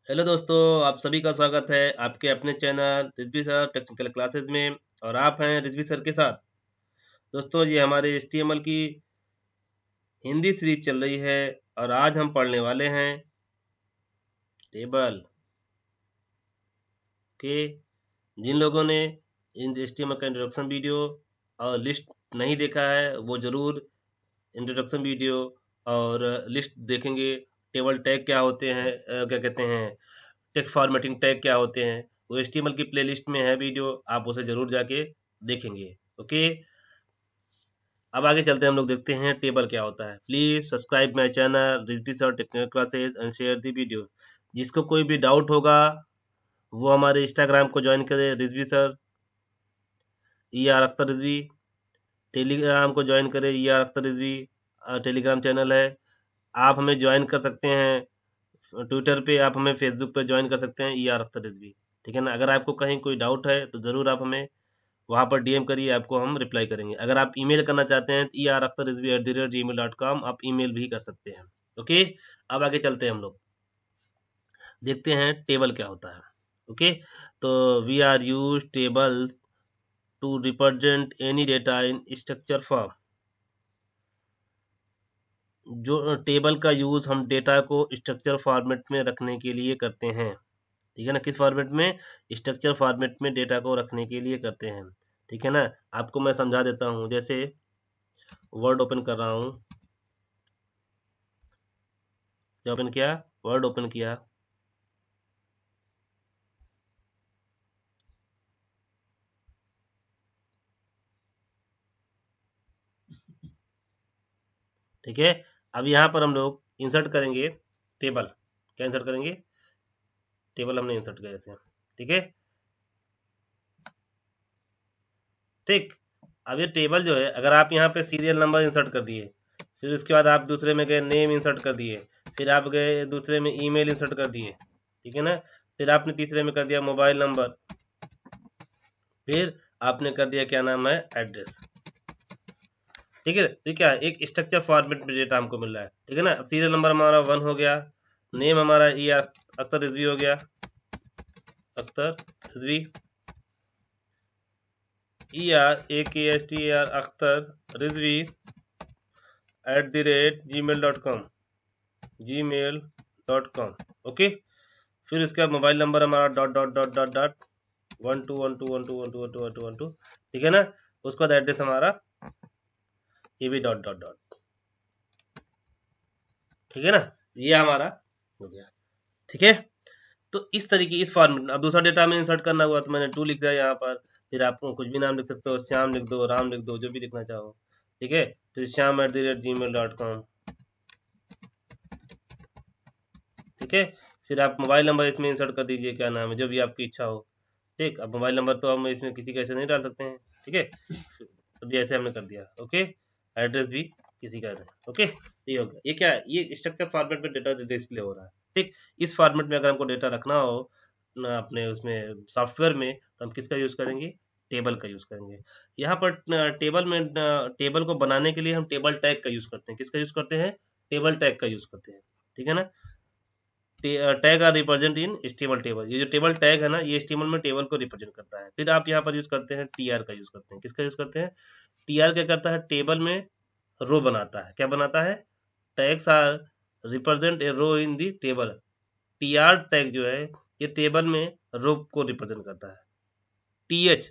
Hello दोस्तों, आप सभी का स्वागत है आपके अपने channel Rizvi sir technical classes में। और आप हैं रिजवी सर के साथ। दोस्तों, ये हमारे HTML की हिंदी सीरीज चल रही है और आज हम पढ़ने वाले हैं टेबल के। जिन लोगों ने इन HTML का इंट्रोडक्शन वीडियो और लिस्ट नहीं देखा है वो ज़रूर इंट्रोडक्शन वीडियो और लिस्ट देखेंगे। टेबल टैग क्या होते हैं, क्या कहते हैं, टेक्स्ट फॉर्मेटिंग टैग क्या होते हैं, वो HTML की प्लेलिस्ट में है वीडियो, आप उसे जरूर जाके देखेंगे। ओके, अब आगे चलते हैं, हम लोग देखते हैं टेबल क्या होता है। Please subscribe my channel Rizvi sir technical classes and share the video. जिसको कोई भी डाउट होगा वो हमारे इंस्टाग्राम को ज्वाइन करे, रिजवी सर अख्तर रिजवी। टेलीग्राम को ज्वाइन करे, अख्तर रिजवी टेलीग्राम चैनल है। आप हमें ज्वाइन कर सकते हैं ट्विटर पे, आप हमें फेसबुक पे ज्वाइन कर सकते हैं अख्तर रिजवी। ठीक है ना। अगर आपको कहीं कोई डाउट है तो ज़रूर आप हमें वहाँ पर DM करिए, आपको हम रिप्लाई करेंगे। अगर आप ईमेल करना चाहते हैं तो erakhtarrizvi@gmail.com आप ईमेल भी कर सकते हैं। ओके, अब आगे चलते हैं, हम लोग देखते हैं टेबल क्या होता है। ओके, तो we are use tables to represent any data in structure form. जो टेबल का यूज हम डेटा को स्ट्रक्चर फॉर्मेट में रखने के लिए करते हैं। ठीक है ना। किस फॉर्मेट में? स्ट्रक्चर फॉर्मेट में डेटा को रखने के लिए करते हैं। ठीक है ना। आपको मैं समझा देता हूँ। जैसे वर्ड ओपन कर रहा हूँ, क्या ओपन किया? वर्ड ओपन किया। ठीक है। अब यहाँ पर हम लोग इंसर्ट करेंगे टेबल। क्या इंसर्ट करेंगे? टेबल हमने इंसर्ट किया जैसे। ठीक है। ठीक। अब ये टेबल जो है, अगर आप यहाँ पे सीरियल नंबर इंसर्ट कर दिए, फिर उसके बाद आप दूसरे में गए नेम इंसर्ट कर दिए, फिर आप गए दूसरे में ईमेल इंसर्ट कर दिए। ठीक है ना। फिर आपने तीसरे में कर दिया मोबाइल नंबर, फिर आपने कर दिया क्या नाम है, एड्रेस। ठीक है। तो क्या है? एक स्ट्रक्चर फॉर्मेट में डेटा हमको मिल रहा है। ठीक है ना। अब सीरियल नंबर हमारा 1 हो गया, नेम हमारा अख्तर रिजवी हो गया, Akhtar Rizvi, AKSTAR Akhtar Rizvi @gmail.com। Okay. फिर उसका मोबाइल नंबर हमारा dot dot dot dot dot 121212121212। ठीक है ना। उसके बाद एड्रेस हमारा ये भी डॉट डॉट डॉट। ठीक है ना। ये हमारा हो गया। ठीक है। तो इस तरीके इस फॉर्मेट। अब दूसरा डेटा में इंसर्ट करना हुआ तो मैंने टू लिख दिया यहाँ पर। फिर आपको कुछ भी नाम लिख सकते हो, श्याम लिख दो, राम लिख दो, जो भी लिखना चाहो। ठीक है। फिर श्याम@gmail.com। ठीक है। फिर आप मोबाइल नंबर इसमें इंसर्ट कर दीजिए, क्या नाम है, जो भी आपकी इच्छा हो। ठीक। अब मोबाइल नंबर तो हम इसमें किसी का ऐसे नहीं डाल सकते हैं। ठीक है। तो भी ऐसे हमने कर दिया। ओके। एड्रेस भी किसी का नहीं। ओके। ये हो गया। ये क्या है? ये स्ट्रक्चर फॉर्मेट में डेटा डिस्प्ले हो रहा है। ठीक। इस फॉर्मेट में अगर हमको डेटा रखना हो ना अपने उसमें सॉफ्टवेयर में, तो हम किसका यूज करेंगे? टेबल का यूज करेंगे। यहाँ पर टेबल में टेबल को बनाने के लिए हम टेबल टैग का यूज करते हैं। किसका यूज करते हैं? टेबल टैग का यूज करते हैं। ठीक है ना। Tag are represent in HTML table. ये जो टेबल टैग है ना, ये HTML में टेबल को रिप्रेजेंट करता है। फिर आप यहाँ पर यूज करते हैं TR का यूज करते हैं। किसका यूज करते हैं? TR क्या करता है? टेबल में रो बनाता है। क्या बनाता है? Tags are represent a row in the table. TR tag जो है ये टेबल में रो को रिप्रेजेंट करता है। TH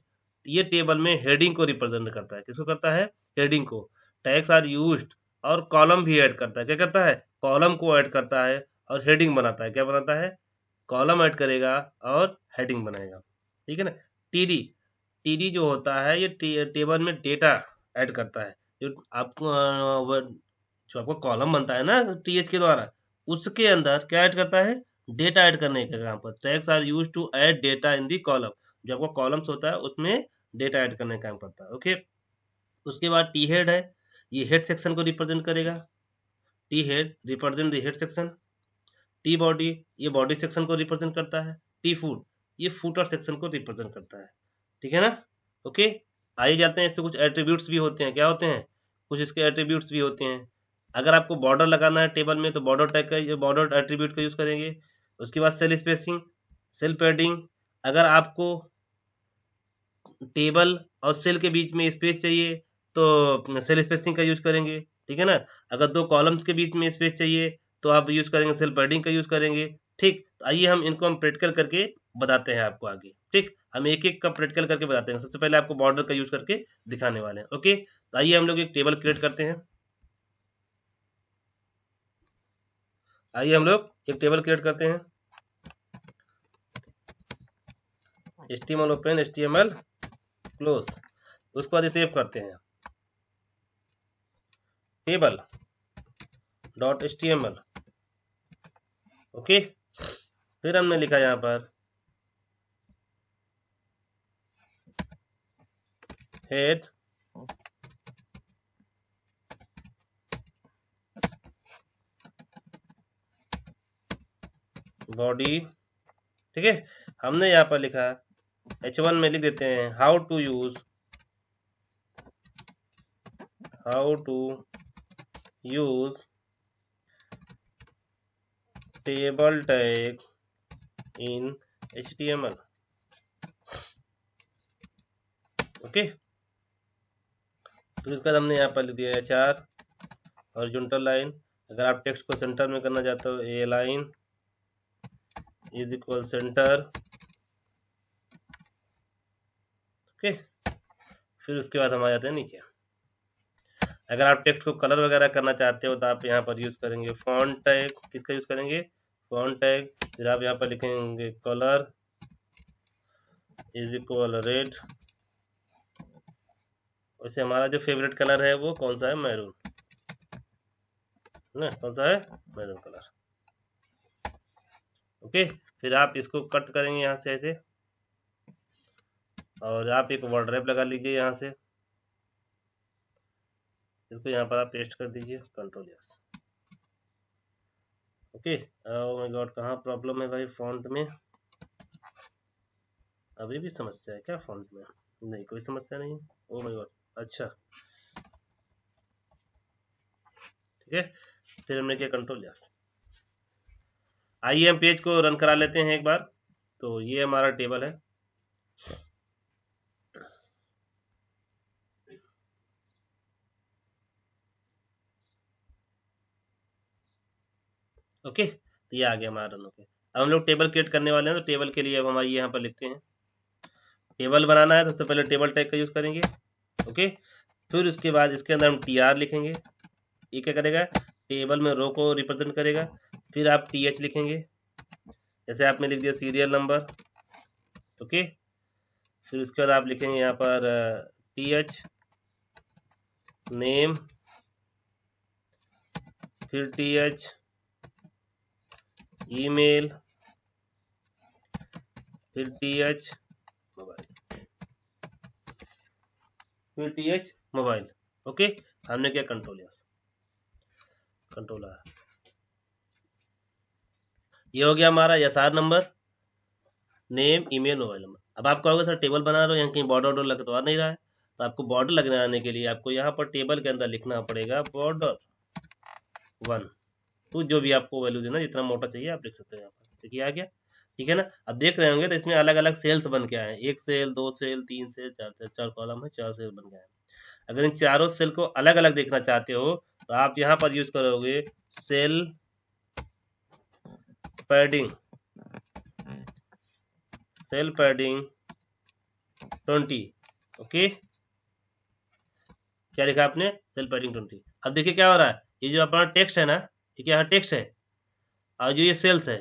ये टेबल में हेडिंग को रिप्रेजेंट करता है। किसको करता है? हेडिंग को। टैग्स आर यूज्ड और कॉलम भी ऐड करता है। क्या करता है? कॉलम को ऐड करता है और हेडिंग बनाता है। क्या बनाता है? कॉलम ऐड करेगा और हेडिंग बनाएगा। ठीक है ना। टीडी टीडी जो होता है ये टेबल में डेटा ऐड करता है। जो आपको जो आपको कॉलम बनता है ना TH के द्वारा, उसके अंदर क्या ऐड करता है? डेटा ऐड करने का काम पर। Tags are use to add data in the column. जो आपको कॉलम्स होता है उसमें डेटा ऐड करने का काम करता है। ओके। उसके बाद टी हेड है, ये हेड सेक्शन को रिप्रेजेंट करेगा। T head represent the head section. T body ये बॉडी सेक्शन को रिप्रेजेंट करता है। टी फुट ये फुटर सेक्शन को रिप्रेजेंट करता है। ठीक है ना। ओके। आइए जाते हैं, इससे कुछ एट्रीब्यूट्स भी होते हैं। क्या होते हैं? कुछ इसके एट्रीब्यूट्स भी होते हैं। अगर आपको बॉर्डर लगाना है टेबल में तो बॉर्डर टैग का, बॉर्डर एट्रीब्यूट का यूज करेंगे। उसके बाद सेल स्पेसिंग, सेल पैडिंग। अगर आपको टेबल और सेल के बीच में स्पेस चाहिए तो सेल स्पेसिंग का यूज करेंगे, ठीक है ना। अगर दो कॉलम्स के बीच में स्पेस चाहिए तो आप यूज करेंगे सेल पैडिंग का यूज करेंगे, ठीक। तो आइए हम इनको हम प्रैक्टिकल करके बताते हैं आपको आगे, ठीक। हम एक एक का प्रैक्टिकल करके बताते हैं। सबसे पहले आपको बॉर्डर का यूज करके दिखाने वाले हैं, ओके। तो आइए हम लोग एक टेबल क्रिएट करते हैं। आइए हम लोग एक टेबल क्रिएट करते हैं। HTML open, HTML close. उसके बाद सेव करते हैं टेबल डॉट HTML, ओके। फिर हमने लिखा यहाँ पर हेड बॉडी, ठीक है। हमने यहाँ पर लिखा H1 में लिख देते हैं how to use table tag in HTML, okay. फिर उसके बाद हमने यहाँ पर लिख दिया HR हॉरिजॉन्टल लाइन। अगर आप टेक्स्ट को सेंटर में करना चाहते हो A line is equal centre, okay. फिर उसके बाद हम आ जाते हैं नीचे। अगर आप टेक्स्ट को कलर वगैरह करना चाहते हो तो आप यहाँ पर यूज करेंगे फॉन्ट टैग। किसका यूज करेंगे? Font tag. फिर आप यहाँ पर लिखेंगे कलर इज इक्वल रेड। वैसे हमारा जो फेवरेट कलर है वो कौन सा है? मैरून, ना? कौन सा है? Maroon colour, okay. फिर आप इसको कट करेंगे यहाँ से ऐसे, और आप एक बॉर्डर रैप लगा लीजिए यहाँ से। इसको यहाँ पर आप पेस्ट कर दीजिए, control yes, okay. Oh my God, कहाँ प्रॉब्लम है भाई फॉन्ट में? अभी भी समस्या है क्या फॉन्ट में? नहीं, कोई समस्या नहीं। ओह माय गॉड, अच्छा, ठीक है। फिर हमने किया कंट्रोल यस। आइए हम पेज को रन करा लेते हैं एक बार। तो ये हमारा टेबल है, ओके। तो ये आ गया हमारा रन होके। अब हम लोग टेबल क्रिएट करने वाले हैं, तो टेबल के लिए अब हमारे यहाँ पर लिखते हैं टेबल बनाना है तो सबसे पहले टेबल टैग का यूज करेंगे, ओके। फिर उसके बाद इसके अंदर हम TR लिखेंगे। ये क्या करेगा? टेबल में रो को रिप्रेजेंट करेगा। फिर आप TH लिखेंगे, जैसे आपने लिख दिया सीरियल नंबर, ओके। फिर उसके बाद आप लिखेंगे यहाँ पर TH नेम, फिर TH ईमेल, फिर TH मोबाइल, फिर TH मोबाइल, ओके। हमने किया कंट्रोल यस, कंट्रोल आर। ये हो गया हमारा SR number, name, email, mobile number. अब आप कहोगे सर टेबल बना रहे हो, यहाँ कहीं बॉर्डर ऑर्डर लग तो आ नहीं रहा है। तो आपको बॉर्डर लगने आने के लिए आपको यहाँ पर टेबल के अंदर लिखना पड़ेगा बॉर्डर 1 तो जो भी आपको वैल्यू देना, जितना मोटा चाहिए आप लिख सकते हैं यहाँ पर। देखिए आ गया, ठीक है ना। अब देख रहे होंगे तो इसमें अलग अलग सेल्स बन के आए हैं। 1 cell, 2 cell, 3 cell, 4 cell, 4 column है, 4 सेल बन गए हैं। अगर इन चारों सेल को अलग अलग देखना चाहते हो तो आप यहाँ पर यूज करोगे cell padding, cell padding 20, okay. क्या लिखा आपने? Cell padding 20। अब देखिए क्या हो रहा है, ये जो अपना टेक्स्ट है ना, ठीक है, यहाँ टेक्स्ट है, और जो ये सेल्स है,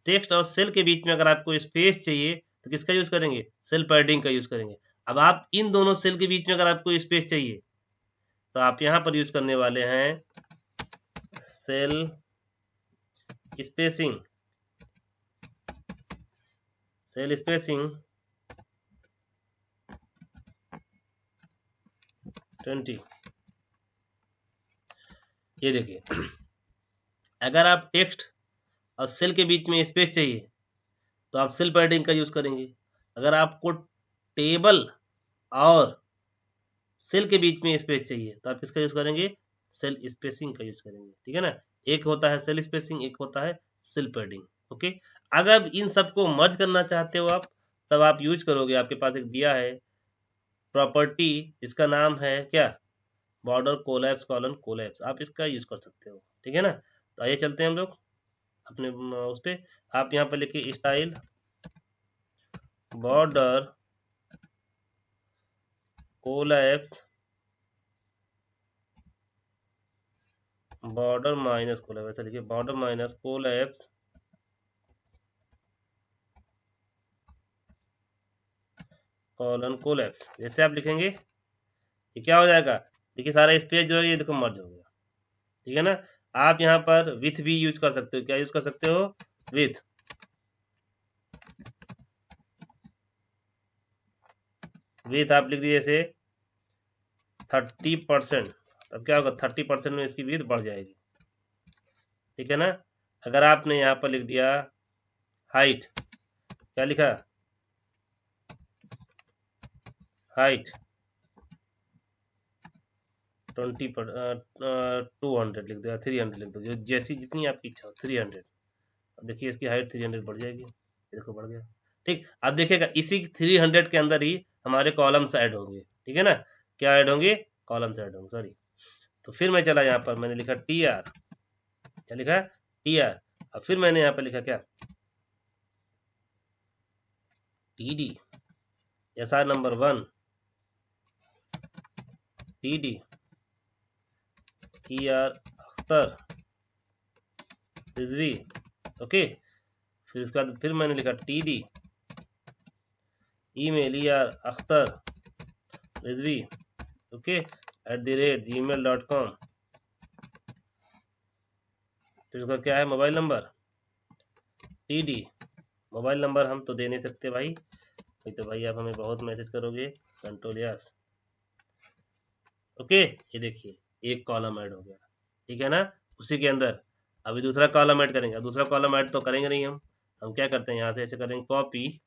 टेक्स्ट और सेल के बीच में अगर आपको स्पेस चाहिए तो किसका यूज करेंगे? सेल पैडिंग का यूज करेंगे। अब आप इन दोनों सेल के बीच में अगर आपको स्पेस चाहिए तो आप यहाँ पर यूज करने वाले हैं सेल स्पेसिंग, सेल स्पेसिंग 20। ये देखिए, अगर आप टेक्स्ट और सेल के बीच में स्पेस चाहिए तो आप सेल पैडिंग का यूज करेंगे। अगर आपको टेबल और सेल के बीच में स्पेस चाहिए तो आप किसका यूज करेंगे? सेल स्पेसिंग का यूज करेंगे, ठीक है ना। एक होता है सेल स्पेसिंग, एक होता है सेल पैडिंग, ओके। अगर इन सबको मर्ज करना चाहते हो आप, तब आप यूज करोगे, आपके पास एक दिया है प्रॉपर्टी, इसका नाम है क्या, बॉर्डर कोलैप्स कॉलन कोलैप्स, आप इसका यूज कर सकते हो। ठीक है ना। तो आइए चलते हैं हम लोग अपने उस पे। आप यहाँ पर लिखिए style border collapse, border minus collapse, ऐसा लिखिए border minus collapse colon collapse. जैसे आप लिखेंगे ये क्या हो जाएगा, देखिए सारा स्पेस जो है ये देखो मर्ज हो गया। ठीक है ना। आप यहाँ पर विथ भी यूज कर सकते हो, क्या यूज कर सकते हो, विथ। विथ आप लिख दीजिए जैसे 30%, तब क्या होगा 30% में इसकी विथ बढ़ जाएगी। ठीक है ना। अगर आपने यहाँ पर लिख दिया हाइट, क्या लिखा, हाइट 200 लिख दो, 300 लिख दो, जो जैसी जितनी आपकी इच्छा हो 300। अब देखिए इसकी हाइट 300 बढ़ जाएगी, ये देखो बढ़ गया। ठीक, अब देखिएगा इसी 300 के अंदर ही हमारे कॉलम्स ऐड होंगे। ठीक है ना, क्या ऐड होंगे, कॉलम्स ऐड होंगे, सॉरी। तो फिर मैं चला यहाँ पर, मैंने लिखा टी आर, क्या लिखा, टी आर। अब फिर मैंने यहाँ पर लिखा क्या, T D, S R number 1, T D, E R Akhtar Rizvi, okay. फिर इसके बाद फिर मैंने लिखा T D, email E R Akhtar Rizvi, okay, @gmail.com। फिर इसका क्या है, mobile number T D, mobile number हम तो दे नहीं सकते भाई, नहीं तो भाई आप हमें बहुत मैसेज करोगे, कंट्रोल यस, ओके। ये देखिए एक कॉलम ऐड हो गया। ठीक है ना। उसी के अंदर अभी दूसरा कॉलम ऐड करेंगे, दूसरा कॉलम ऐड तो करेंगे नहीं हम क्या करते हैं यहाँ से ऐसे करेंगे, copy,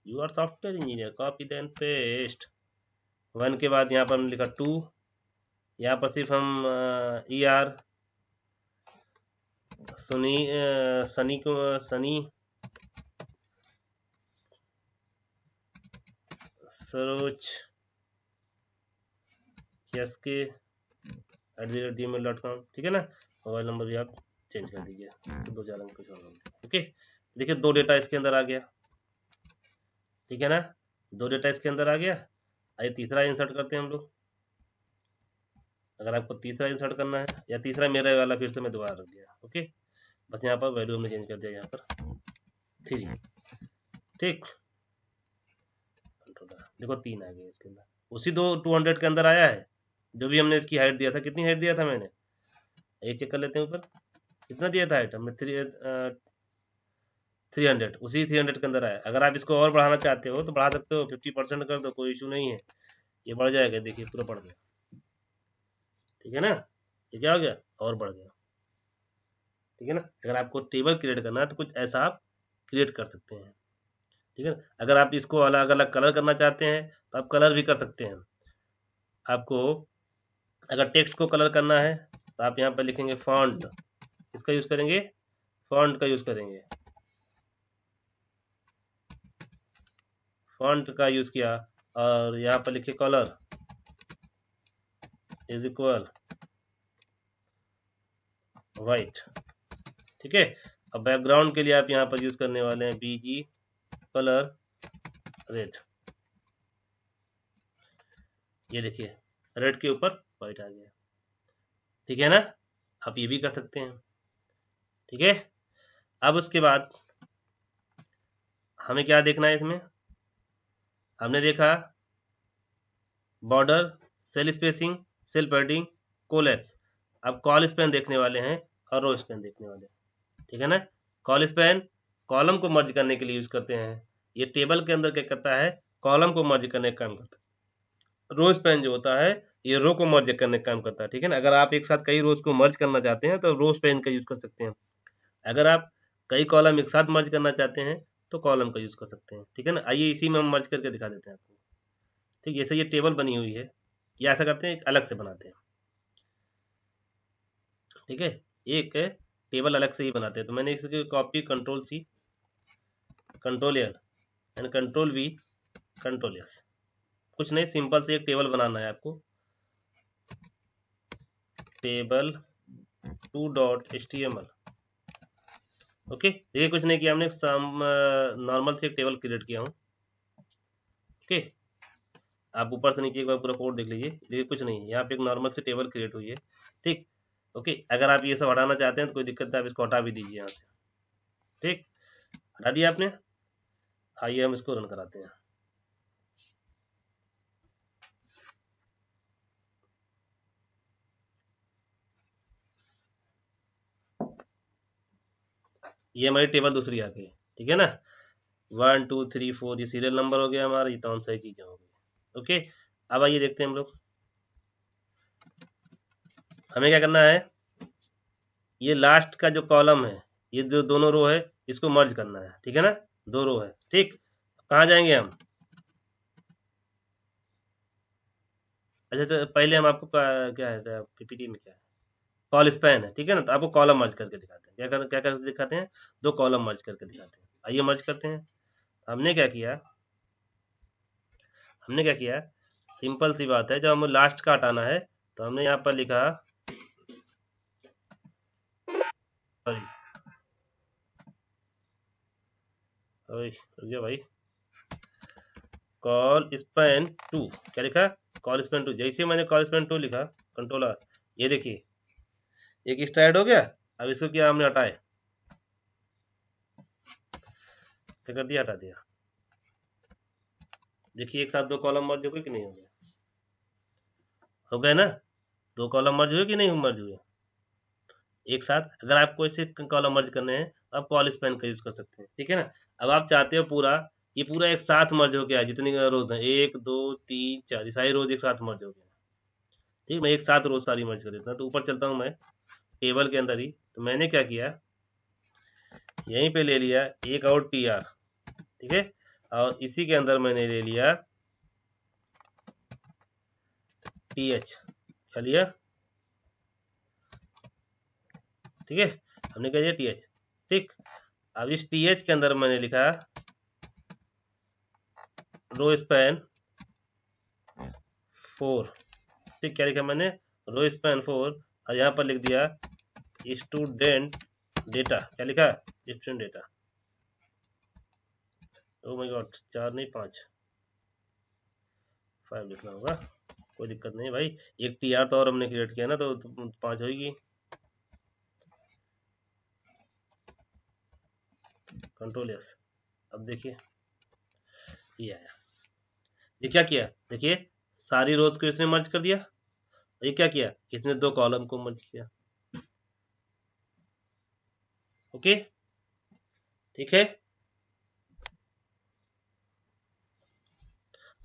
you are software engineer, copy then paste. 1 के बाद यहाँ पर हमने लिखा 2, यहाँ पर सिर्फ हम ई आर सनी सनी को सनी सरोज यस के @gmail.com। ठीक है ना। मोबाइल नंबर भी आप चेंज कर दीजिए, तो 2 4 अंक कुछ और। ओके, देखिए 2 डेटा इसके अंदर आ गया। ठीक है ना, 2 डेटा इसके अंदर आ गया। आइए तीसरा इंसर्ट करते हैं हम लोग। अगर आपको तीसरा इंसर्ट करना है, या तीसरा मेरा वाला फिर से मैं दोबारा रख दिया, ओके। बस यहाँ पर वैल्यू हमने चेंज कर दिया, यहाँ पर 3। ठीक, देखो 3 आ गया इसके अंदर, उसी 200 के अंदर आया है, जो भी हमने इसकी हाइट दिया था। कितनी हाइट दिया था मैंने, ये चेक कर लेते हैं ऊपर, कितना दिया था हाइट हमने, 300, उसी 300 के अंदर आया। अगर आप इसको और बढ़ाना चाहते हो तो बढ़ा सकते हो, 50% कर दो, कोई इशू नहीं है, ये बढ़ जाएगा, देखिए पूरा बढ़ गया। ठीक है ना, ये क्या हो गया, और बढ़ गया। ठीक है ना। अगर आपको टेबल क्रिएट करना है तो कुछ ऐसा आप क्रिएट कर सकते हैं। ठीक है। अगर आप इसको अलग अलग कलर करना चाहते हैं तो आप कलर भी कर सकते हैं। आपको अगर टेक्स्ट को कलर करना है तो आप यहाँ पर लिखेंगे फॉन्ट, इसका यूज करेंगे, फॉन्ट का यूज करेंगे, फॉन्ट का यूज किया, और यहाँ पर लिखिए कलर इज इक्वल वाइट। ठीक है। अब बैकग्राउंड के लिए आप यहाँ पर यूज करने वाले हैं बीजी कलर रेड। ये देखिए रेड के ऊपर वाइट आ गया। ठीक है ना, आप ये भी कर सकते हैं। ठीक है। अब उसके बाद हमें क्या देखना है इसमें, हमने देखा border, cell spacing, cell padding, collapse. अब कॉल स्पैन देखने वाले हैं और रो स्पैन देखने वाले हैं। ठीक है ना। कॉल स्पैन कॉलम को मर्ज करने के लिए यूज करते हैं, ये टेबल के अंदर क्या करता है, कॉलम को मर्ज करने का काम करता है। रो स्पैन जो होता है ये रो को मर्ज करने का काम करता है। ठीक है ना। अगर आप एक साथ कई रोज को मर्ज करना चाहते हैं तो रो स्पैन का यूज कर सकते हैं। अगर आप कई कॉलम एक साथ मर्ज करना चाहते हैं तो कॉलम का यूज कर सकते हैं। ठीक है ना। आइए इसी में हम मर्ज करके दिखा देते हैं आपको। ठीक, जैसे ये टेबल बनी हुई है, ये ऐसा करते हैं एक अलग से बनाते हैं। ठीक है, एक टेबल अलग से ही बनाते हैं। तो मैंने इसकी copy, control C, control L and control V, control S. कुछ नहीं, सिंपल से एक टेबल बनाना है आपको, टेबल 2.html। ओके, देखिए कुछ नहीं किया हमने, नॉर्मल से एक टेबल क्रिएट किया हूँ। ओके, आप ऊपर से नीचे एक बार पूरा कोड देख लीजिए। देखिए कुछ नहीं है, यहाँ पे एक नॉर्मल से टेबल क्रिएट हुई है। ठीक, ओके, अगर आप ये सब हटाना चाहते हैं तो कोई दिक्कत नहीं, आप इसको हटा भी दीजिए यहाँ से। ठीक, हटा दिया आपने। आइए हम इसको रन कराते हैं। ये हमारी टेबल दूसरी आ गई, ठीक है ना। 1 2 3 4 ये सीरियल नंबर हो गया हमारा, ये तमाम सारी चीजें हो गई। ओके, अब आइए देखते हैं हम लोग, हमें क्या करना है। ये लास्ट का जो कॉलम है, ये जो दोनों रो है, इसको मर्ज करना है, ठीक है ना। दो रो है, ठीक। कहाँ जाएंगे हम। अच्छा, पहले हम आपको क्या है पीपीटी में क्या है, कॉल स्पैन है, ठीक है ना। तो आपको कॉलम मर्ज करके दिखाते हैं, क्या करके दिखाते हैं, दो कॉलम मर्ज करके दिखाते हैं। आइए मर्ज करते हैं। हमने क्या किया, सिंपल सी बात है, जब हमें लास्ट का हटाना है तो हमने यहाँ पर लिखा, सॉरी रुक जाओ भाई, कॉल स्पैन 2, क्या लिखा, कॉल स्पैन 2। जैसे मैंने कॉल स्पैन 2 लिखा, कंट्रोल आर, ये देखिए एक स्टार्ट हो गया। अब इसको क्या हमने हटाए, क्या कर दिया, हटा दिया। देखिए एक साथ दो कॉलम मर्ज हो गए कि नहीं हो गए, हो गए ना। दो कॉलम मर्ज हुए कि नहीं मर्ज हुए एक साथ। अगर आपको ऐसे कॉलम मर्ज करने हैं तो आप कॉल स्पैन का यूज कर सकते हैं, ठीक है ना। अब आप चाहते हो पूरा, ये पूरा एक साथ मर्ज हो गया, जितनी रोज हैं 1 2 3 4, ये सारी रोज एक साथ मर्ज हो गया। ठीक, मैं एक साथ रोज सारी मर्ज कर देता हूँ। तो ऊपर चलता हूँ मैं टेबल के अंदर ही, तो मैंने क्या किया, यहीं पे ले लिया एक और टी आर, ठीक है, और इसी के अंदर मैंने ले लिया टी एच, क्या लिया, ठीक है, हमने क्या लिया टी एच। ठीक, अब इस टी एच के अंदर मैंने लिखा रो स्पैन 4। ठीक, क्या लिखा मैंने, रो स्पैन 4, और यहाँ पर लिख दिया स्टूडेंट डेटा, क्या लिखा, student data. Oh my God, 4 नहीं 5 लिखना होगा, कोई दिक्कत नहीं भाई। एक टी आर तो और हमने क्रिएट किया ना, तो 5 होगी। कंट्रोल एस, अब देखिए ये आया। ये क्या किया, देखिए सारी रोज को इसने मर्ज कर दिया। ये क्या किया, इसने दो कॉलम को मर्ज किया। ओके, ठीक है,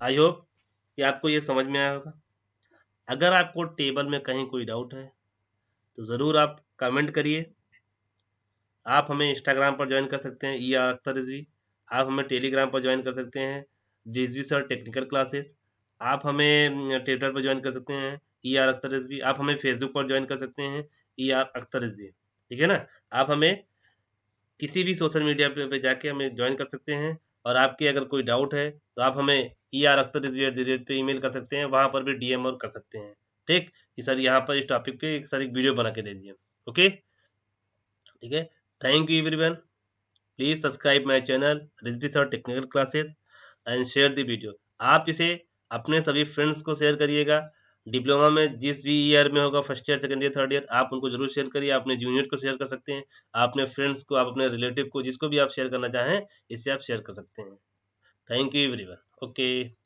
आई होप कि आपको ये समझ में आया होगा। अगर आपको टेबल में कहीं कोई डाउट है तो ज़रूर आप कमेंट करिए। आप हमें इंस्टाग्राम पर ज्वाइन कर सकते हैं, ई आर अख्तर रिजवी। आप हमें टेलीग्राम पर ज्वाइन कर सकते हैं, रिजवी सर टेक्निकल क्लासेस। आप हमें ट्विटर पर ज्वाइन कर सकते हैं, ई आर अख्तर रिजवी। आप हमें फेसबुक पर ज्वाइन कर सकते हैं, ई आर अख्तर रिजवी, ठीक है ना। आप हमें किसी भी सोशल मीडिया पे जाके हमें ज्वाइन कर सकते हैं। और आपके अगर कोई डाउट है तो आप हमें ई आर अख्तर रिजवी @ पे ईमेल कर सकते हैं, वहाँ पर भी डीएम और कर सकते हैं। ठीक, कि सर यहाँ पर इस टॉपिक पे एक सर एक वीडियो बना के दे दीजिए। ओके, ठीक है, thank you everyone. Please subscribe my channel Rizvi sir technical classes and share the video. आप इसे अपने सभी फ्रेंड्स को शेयर करिएगा। डिप्लोमा में जिस भी ईयर में होगा, first year second year third year, आप उनको जरूर शेयर करिए। अपने जूनियर को शेयर कर सकते हैं, अपने फ्रेंड्स को, आप अपने रिलेटिव को, जिसको भी आप शेयर करना चाहें, इससे आप शेयर कर सकते हैं। Thank you everyone. ओके।